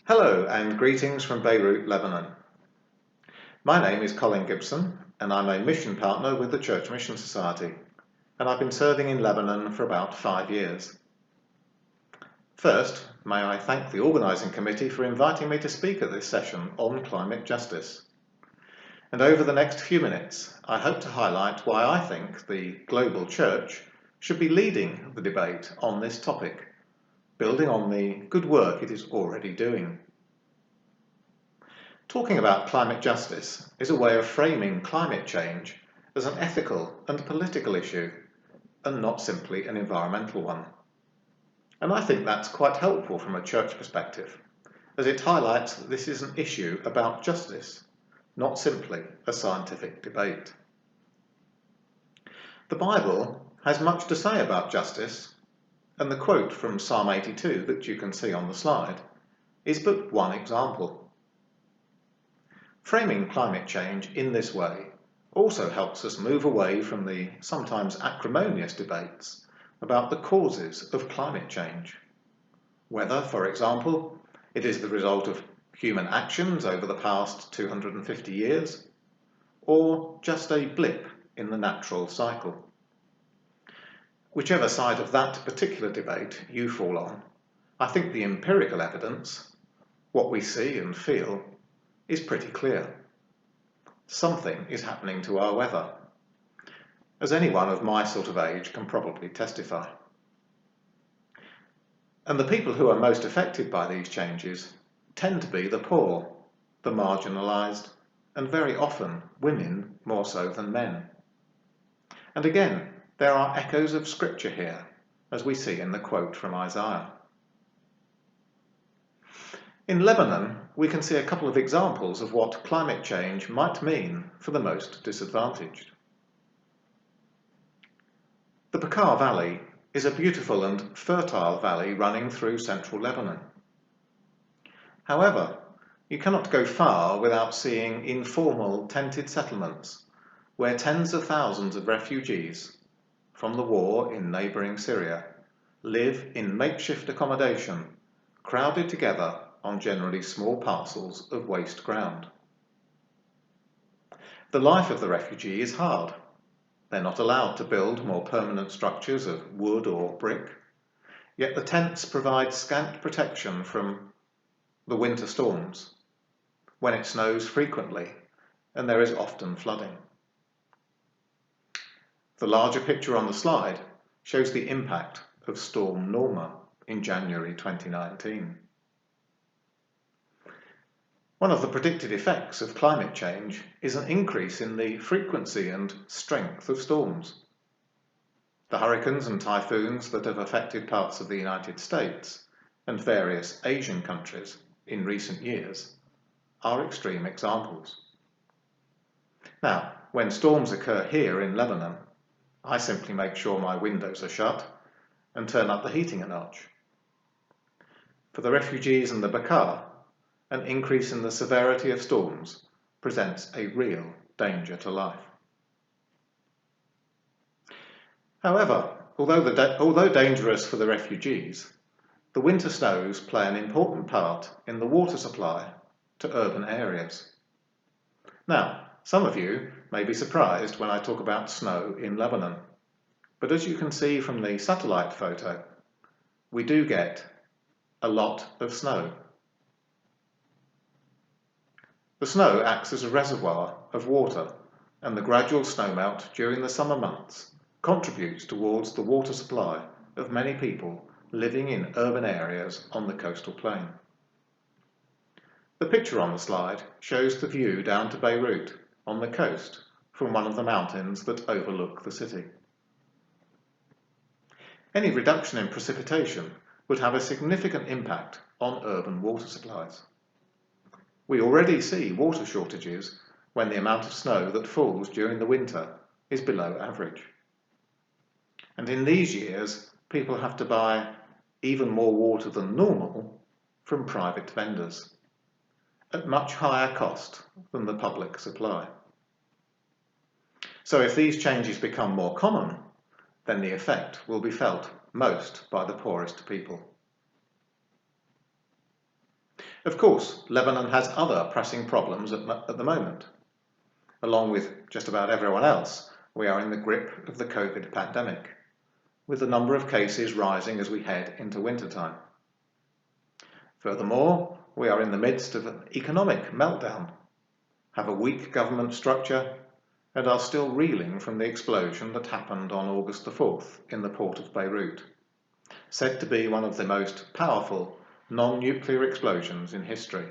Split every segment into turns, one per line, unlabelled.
Hello and greetings from Beirut, Lebanon. My name is Colin Gibson and I'm a mission partner with the Church Mission Society, and I've been serving in Lebanon for about 5 years. First, may I thank the organising committee for inviting me to speak at this session on climate justice. And over the next few minutes, I hope to highlight why I think the global church should be leading the debate on this topic, building on the good work it is already doing. Talking about climate justice is a way of framing climate change as an ethical and political issue, and not simply an environmental one. And I think that's quite helpful from a church perspective, as it highlights that this is an issue about justice, not simply a scientific debate. The Bible has much to say about justice, and the quote from Psalm 82 that you can see on the slide is but one example. Framing climate change in this way also helps us move away from the sometimes acrimonious debates about the causes of climate change. Whether, for example, it is the result of human actions over the past 250 years, or just a blip in the natural cycle. Whichever side of that particular debate you fall on, I think the empirical evidence, what we see and feel, is pretty clear. Something is happening to our weather, as anyone of my sort of age can probably testify. And the people who are most affected by these changes tend to be the poor, the marginalised, and very often women more so than men. And again, there are echoes of scripture here, as we see in the quote from Isaiah. In Lebanon, we can see a couple of examples of what climate change might mean for the most disadvantaged. The Bekaa Valley is a beautiful and fertile valley running through central Lebanon. However, you cannot go far without seeing informal tented settlements where tens of thousands of refugees from the war in neighbouring Syria live in makeshift accommodation, crowded together on generally small parcels of waste ground. The life of the refugee is hard. They're not allowed to build more permanent structures of wood or brick, yet the tents provide scant protection from the winter storms, when it snows frequently and there is often flooding. The larger picture on the slide shows the impact of Storm Norma in January 2019. One of the predicted effects of climate change is an increase in the frequency and strength of storms. The hurricanes and typhoons that have affected parts of the United States and various Asian countries in recent years are extreme examples. Now, when storms occur here in Lebanon, I simply make sure my windows are shut and turn up the heating a notch. For the refugees and the Bekaa, an increase in the severity of storms presents a real danger to life. However, although dangerous for the refugees, the winter snows play an important part in the water supply to urban areas. Now, some of you may be surprised when I talk about snow in Lebanon, but as you can see from the satellite photo, we do get a lot of snow. The snow acts as a reservoir of water, and the gradual snowmelt during the summer months contributes towards the water supply of many people living in urban areas on the coastal plain. The picture on the slide shows the view down to Beirut on the coast from one of the mountains that overlook the city. Any reduction in precipitation would have a significant impact on urban water supplies. We already see water shortages when the amount of snow that falls during the winter is below average. And in these years, people have to buy even more water than normal from private vendors, at much higher cost than the public supply. So if these changes become more common, then the effect will be felt most by the poorest people. Of course, Lebanon has other pressing problems at the moment. Along with just about everyone else, we are in the grip of the COVID pandemic, with the number of cases rising as we head into wintertime. Furthermore, we are in the midst of an economic meltdown, have a weak government structure, and are still reeling from the explosion that happened on August the 4th in the port of Beirut, said to be one of the most powerful non-nuclear explosions in history.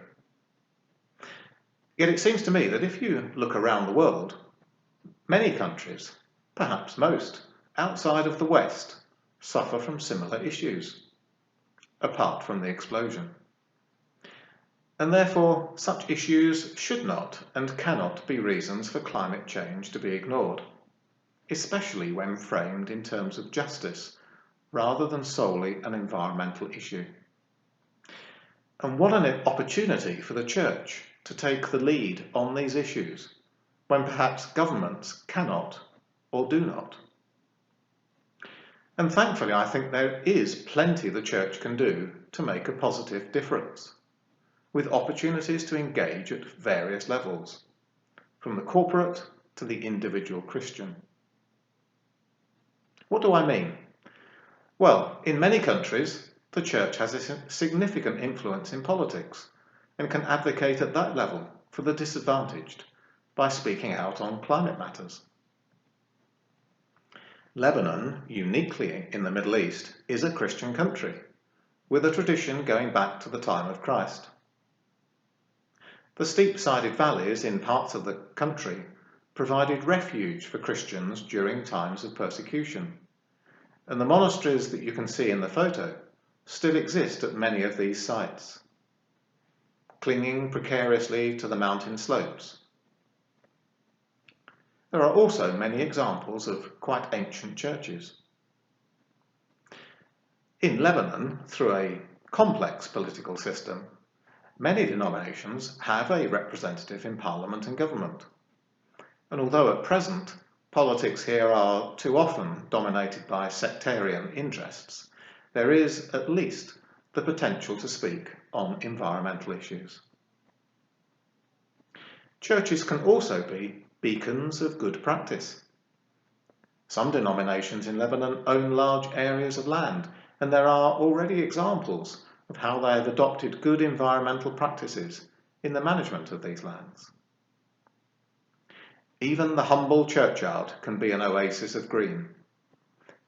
Yet it seems to me that if you look around the world, many countries, perhaps most, outside of the West, suffer from similar issues, apart from the explosion. And therefore, such issues should not and cannot be reasons for climate change to be ignored, especially when framed in terms of justice, rather than solely an environmental issue. And what an opportunity for the Church to take the lead on these issues, when perhaps governments cannot or do not. And thankfully, I think there is plenty the Church can do to make a positive difference, with opportunities to engage at various levels, from the corporate to the individual Christian. What do I mean? Well, in many countries, the Church has a significant influence in politics and can advocate at that level for the disadvantaged by speaking out on climate matters. Lebanon, uniquely in the Middle East, is a Christian country, with a tradition going back to the time of Christ. The steep-sided valleys in parts of the country provided refuge for Christians during times of persecution, and the monasteries that you can see in the photo still exist at many of these sites, clinging precariously to the mountain slopes. There are also many examples of quite ancient churches. In Lebanon, through a complex political system, many denominations have a representative in parliament and government. And although at present politics here are too often dominated by sectarian interests, there is at least the potential to speak on environmental issues. Churches can also be beacons of good practice. Some denominations in Lebanon own large areas of land, and there are already examples of how they have adopted good environmental practices in the management of these lands. Even the humble churchyard can be an oasis of green,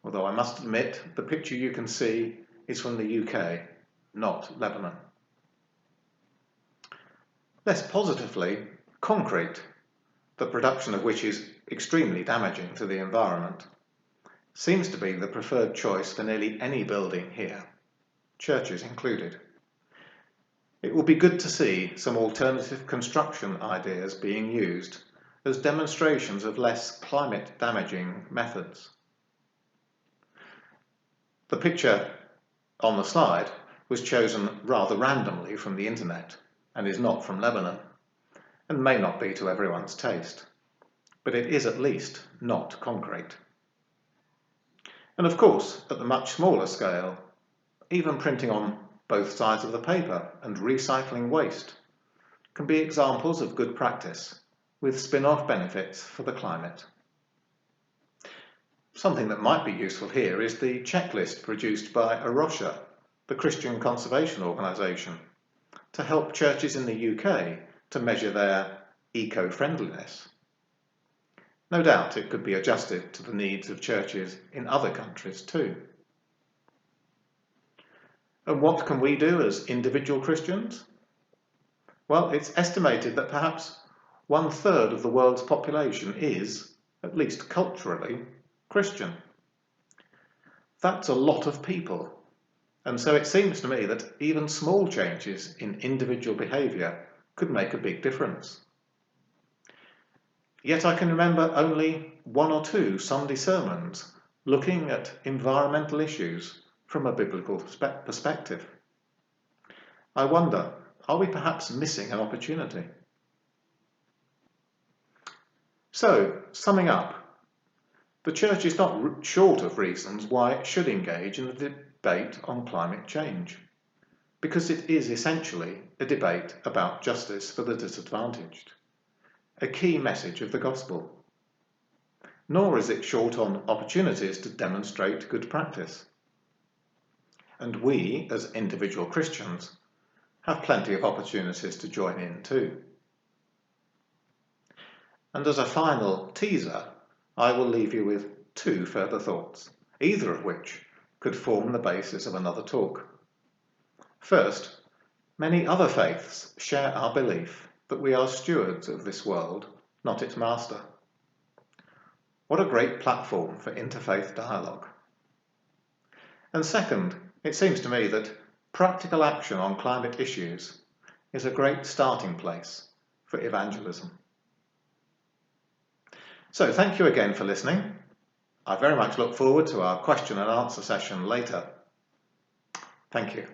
although I must admit the picture you can see is from the UK, not Lebanon. Less positively, concrete, the production of which is extremely damaging to the environment, seems to be the preferred choice for nearly any building here, churches included. It will be good to see some alternative construction ideas being used as demonstrations of less climate-damaging methods. The picture on the slide was chosen rather randomly from the internet and is not from Lebanon, and may not be to everyone's taste, but it is at least not concrete. And of course, at the much smaller scale, even printing on both sides of the paper and recycling waste can be examples of good practice with spin-off benefits for the climate. Something that might be useful here is the checklist produced by Arocha, the Christian conservation organisation, to help churches in the UK to measure their eco-friendliness. No doubt it could be adjusted to the needs of churches in other countries too. And what can we do as individual Christians? Well, it's estimated that perhaps 1/3 of the world's population is, at least culturally, Christian. That's a lot of people, and so it seems to me that even small changes in individual behaviour could make a big difference. Yet I can remember only 1 or 2 Sunday sermons looking at environmental issues from a biblical perspective. I wonder, are we perhaps missing an opportunity? So, summing up, the Church is not short of reasons why it should engage in the debate on climate change. because it is essentially a debate about justice for the disadvantaged, a key message of the gospel. Nor is it short on opportunities to demonstrate good practice. And we, as individual Christians, have plenty of opportunities to join in too. And as a final teaser, I will leave you with 2 further thoughts, either of which could form the basis of another talk. First, many other faiths share our belief that we are stewards of this world, not its master. What a great platform for interfaith dialogue. And second, it seems to me that practical action on climate issues is a great starting place for evangelism. So thank you again for listening. I very much look forward to our question and answer session later. Thank you.